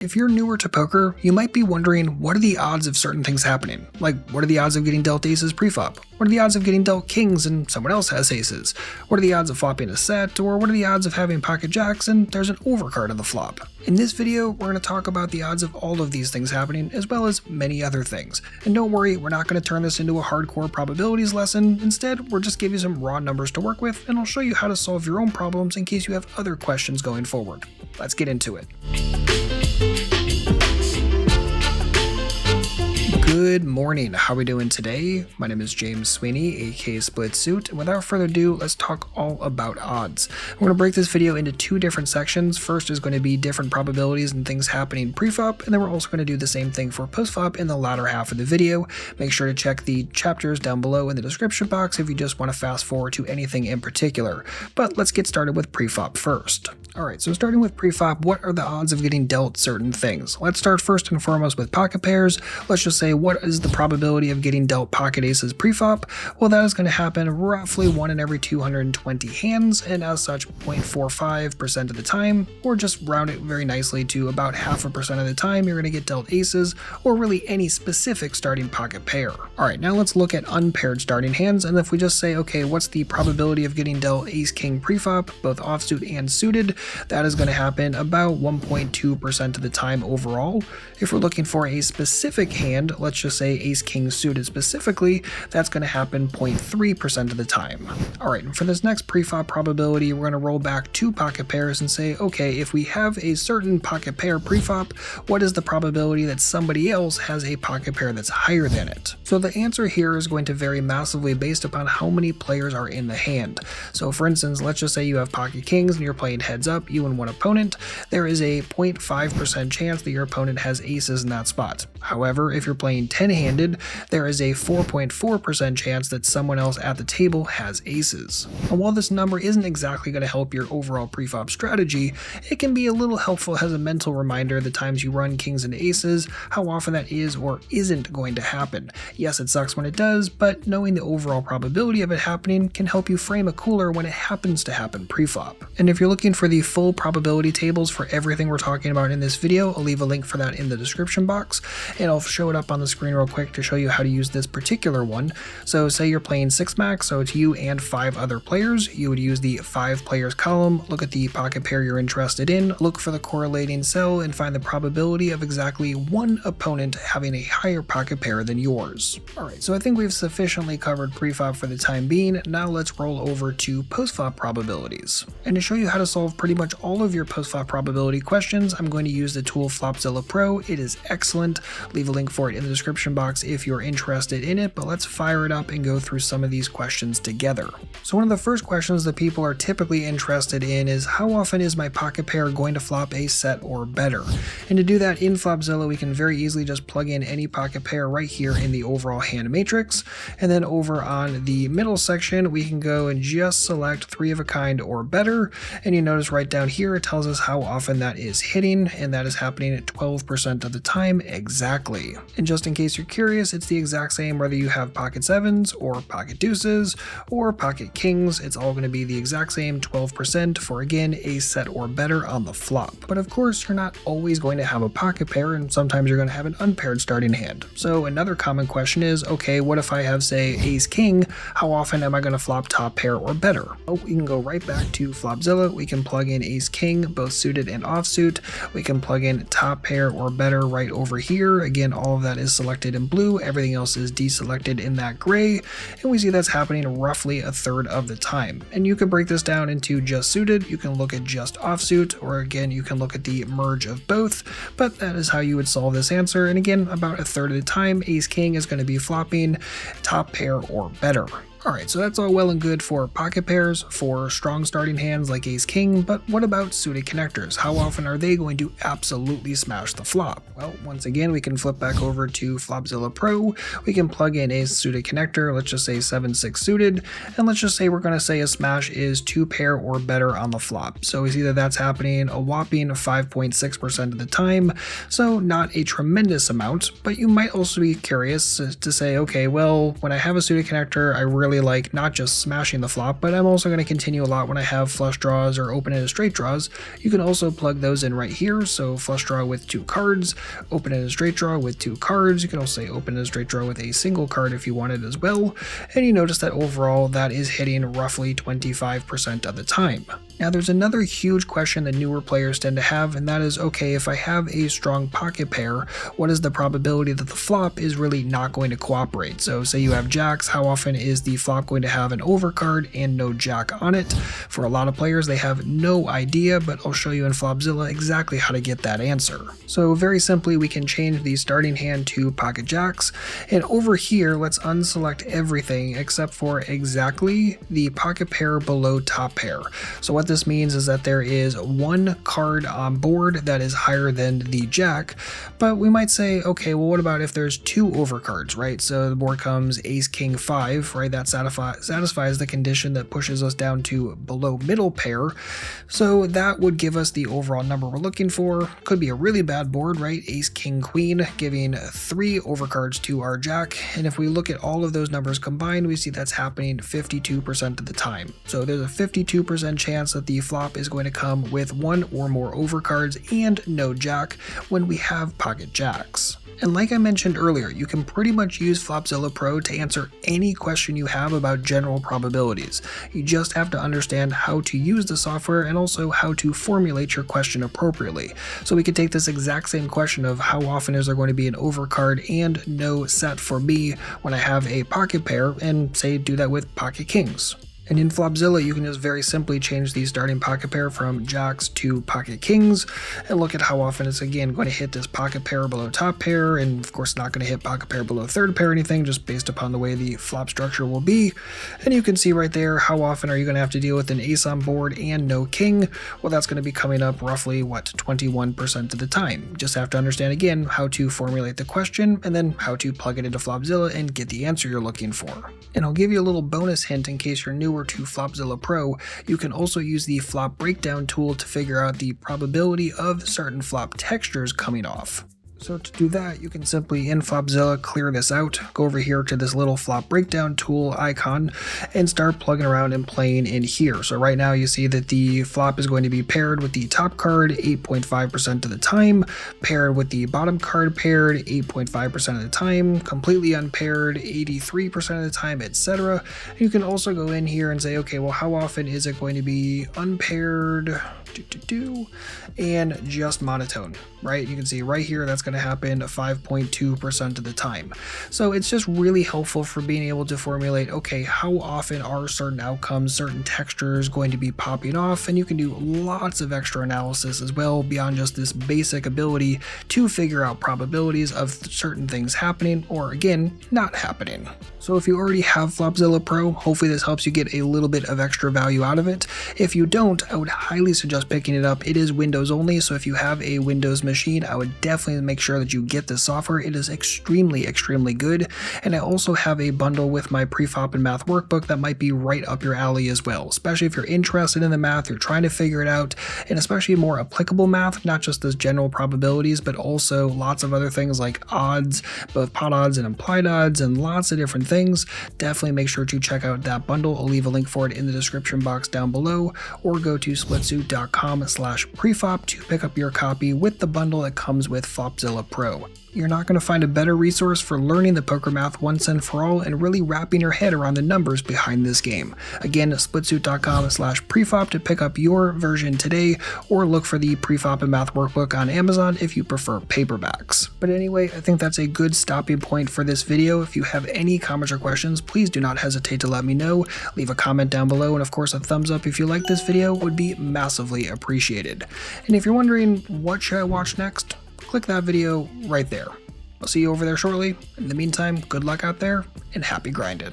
If you're newer to poker, you might be wondering, what are the odds of certain things happening? Like, what are the odds of getting dealt aces preflop? What are the odds of getting dealt kings and someone else has aces? What are the odds of flopping a set? Or what are the odds of having pocket jacks and there's an overcard on the flop? In this video, we're going to talk about the odds of all of these things happening, as well as many other things. And don't worry, we're not going to turn this into a hardcore probabilities lesson. Instead, we'll just give you some raw numbers to work with, and I'll show you how to solve your own problems in case you have other questions going forward. Let's get into it. Good morning, how are we doing today? My name is James Sweeney, aka Split Suit, and without further ado, let's talk all about odds. We're going to break this video into two different sections. First is going to be different probabilities and things happening pre-flop, and then we're also going to do the same thing for post-flop in the latter half of the video. Make sure to check the chapters down below in the description box if you just want to fast forward to anything in particular. But let's get started with pre-flop first. Alright, so starting with pre-flop, what are the odds of getting dealt certain things? Let's start first and foremost with pocket pairs. Let's just say, what is the probability of getting dealt pocket aces pre-flop? Well, that is going to happen roughly 1 in every 220 hands, and as such 0.45% of the time, or just round it very nicely to about 0.5% of the time you're going to get dealt aces, or really any specific starting pocket pair. Alright, now let's look at unpaired starting hands, and if we just say, okay, what's the probability of getting dealt ace-king pre-flop, both offsuit and suited? That is going to happen about 1.2% of the time overall. If we're looking for a specific hand, let's just say ace-king suited specifically, that's going to happen 0.3% of the time. Alright, and for this next pre-flop probability, we're going to roll back 2 pocket pairs and say, okay, if we have a certain pocket pair pre-flop, what is the probability that somebody else has a pocket pair that's higher than it? So the answer here is going to vary massively based upon how many players are in the hand. So for instance, let's just say you have pocket kings and you're playing heads up, you and one opponent, there is a 0.5% chance that your opponent has aces in that spot. However, if you're playing 10-handed, there is a 4.4% chance that someone else at the table has aces. And while this number isn't exactly going to help your overall preflop strategy, it can be a little helpful as a mental reminder the times you run kings and aces, how often that is or isn't going to happen. Yes, it sucks when it does, but knowing the overall probability of it happening can help you frame a cooler when it happens to happen preflop. And if you're looking for the full probability tables for everything we're talking about in this video, I'll leave a link for that in the description box, and I'll show it up on the screen real quick to show you how to use this particular one. So say you're playing 6 max, so it's you and 5 other players. You would use the 5 players column, look at the pocket pair you're interested in, look for the correlating cell, and find the probability of exactly one opponent having a higher pocket pair than yours. Alright, so I think we've sufficiently covered preflop for the time being. Now let's roll over to postflop probabilities. And to show you how to solve pretty much all of your postflop probability questions, I'm going to use the tool Flopzilla Pro. It is excellent. Leave a link for it in the description box if you're interested in it, but let's fire it up and go through some of these questions together. So one of the first questions that people are typically interested in is, how often is my pocket pair going to flop a set or better? And to do that in Flopzilla, we can very easily just plug in any pocket pair right here in the overall hand matrix, and then over on the middle section we can go and just select 3 of a kind or better, and you notice right down here it tells us how often that is hitting, and that is happening at 12% of the time exactly. And just in case you're curious, it's the exact same whether you have pocket sevens or pocket deuces or pocket kings. It's all going to be the exact same 12% for, again, a set or better on the flop. But of course, you're not always going to have a pocket pair, and sometimes you're going to have an unpaired starting hand. So another common question is, okay, what if I have, say, ace king? How often am I going to flop top pair or better? Oh, we can go right back to Flopzilla. We can plug in ace king, both suited and offsuit. We can plug in top pair or better right over here. Again, all of that is selected in blue, everything else is deselected in that gray, and we see that's happening roughly a third of the time. And you could break this down into just suited, you can look at just offsuit, or again, you can look at the merge of both, but that is how you would solve this answer. And again, about a third of the time, ace king is going to be flopping top pair or better. Alright, so that's all well and good for pocket pairs, for strong starting hands like ace-king, but what about suited connectors? How often are they going to absolutely smash the flop? Well, once again, we can flip back over to Flopzilla Pro. We can plug in a suited connector, let's just say 7-6 suited, and let's just say we're going to say a smash is 2 pair or better on the flop. So we see that that's happening a whopping 5.6% of the time, so not a tremendous amount, but you might also be curious to say, okay, well, when I have a suited connector, I really really like not just smashing the flop, but I'm also going to continue a lot when I have flush draws or open-ended straight draws. You can also plug those in right here, so flush draw with 2 cards, open-ended straight draw with 2 cards. You can also say open-ended straight draw with a single card if you wanted as well, and you notice that overall that is hitting roughly 25% of the time. Now there's another huge question that newer players tend to have, and that is, okay, if I have a strong pocket pair, what is the probability that the flop is really not going to cooperate? So say you have jacks, how often is the flop going to have an overcard and no jack on it? For a lot of players, they have no idea, but I'll show you in Flopzilla exactly how to get that answer. So very simply, we can change the starting hand to pocket jacks, and over here, let's unselect everything except for exactly the pocket pair below top pair. So what this means is that there is 1 card on board that is higher than the jack, but we might say, okay, well, what about if there's 2 overcards, right? So the board comes ace, king, 5, right? That satisfies the condition that pushes us down to below middle pair. So that would give us the overall number we're looking for. Could be a really bad board, right? Ace, king, queen, giving 3 overcards to our jack. And if we look at all of those numbers combined, we see that's happening 52% of the time. So there's a 52% chance that the flop is going to come with 1 or more overcards and no jack when we have pocket jacks. And like I mentioned earlier, you can pretty much use Flopzilla Pro to answer any question you have about general probabilities. You just have to understand how to use the software and also how to formulate your question appropriately. So we could take this exact same question of how often is there going to be an overcard and no set for me when I have a pocket pair, and say do that with pocket kings. And in Flopzilla, you can just very simply change the starting pocket pair from jacks to pocket kings, and look at how often it's again going to hit this pocket pair below top pair, and of course not going to hit pocket pair below third pair or anything, just based upon the way the flop structure will be. And you can see right there how often are you going to have to deal with an ace on board and no king. Well, that's going to be coming up roughly, 21% of the time. Just have to understand again how to formulate the question and then how to plug it into Flopzilla and get the answer you're looking for. And I'll give you a little bonus hint in case you're newer to Flopzilla Pro. You can also use the flop breakdown tool to figure out the probability of certain flop textures coming off. So to do that, you can simply in Flopzilla clear this out, go over here to this little flop breakdown tool icon, and start plugging around and playing in here. So right now you see that the flop is going to be paired with the top card 8.5% of the time, paired with the bottom card paired 8.5% of the time, completely unpaired 83% of the time, etc. You can also go in here and say, okay, well, how often is it going to be unpaired, and just monotone, right? You can see right here that's going to happen 5.2% of the time. So it's just really helpful for being able to formulate, okay, how often are certain outcomes, certain textures going to be popping off, and you can do lots of extra analysis as well beyond just this basic ability to figure out probabilities of certain things happening or again not happening. So if you already have Flopzilla Pro, hopefully this helps you get a little bit of extra value out of it. If you don't, I would highly suggest picking it up. It is Windows only, so if you have a Windows machine, I would definitely make sure that you get this software. It is extremely good, and I also have a bundle with my Preflop and math workbook that might be right up your alley as well, especially if you're interested in the math, you're trying to figure it out, and especially more applicable math, not just those general probabilities, but also lots of other things like odds, both pot odds and implied odds, and lots of different things. Definitely make sure to check out that bundle. I'll leave a link for it in the description box down below, or go to splitsuit.com/preflop to pick up your copy with the bundle that comes with Flopzilla Pro. You're not going to find a better resource for learning the poker math once and for all and really wrapping your head around the numbers behind this game. Again, splitsuit.com/preflop to pick up your version today, or look for the Preflop and math workbook on Amazon if you prefer paperbacks. But anyway, I think that's a good stopping point for this video. If you have any comments or questions, please do not hesitate to let me know. Leave a comment down below, and of course a thumbs up if you like this video would be massively appreciated. And if you're wondering what should I watch next, click that video right there. I'll see you over there shortly. In the meantime, good luck out there and happy grinding.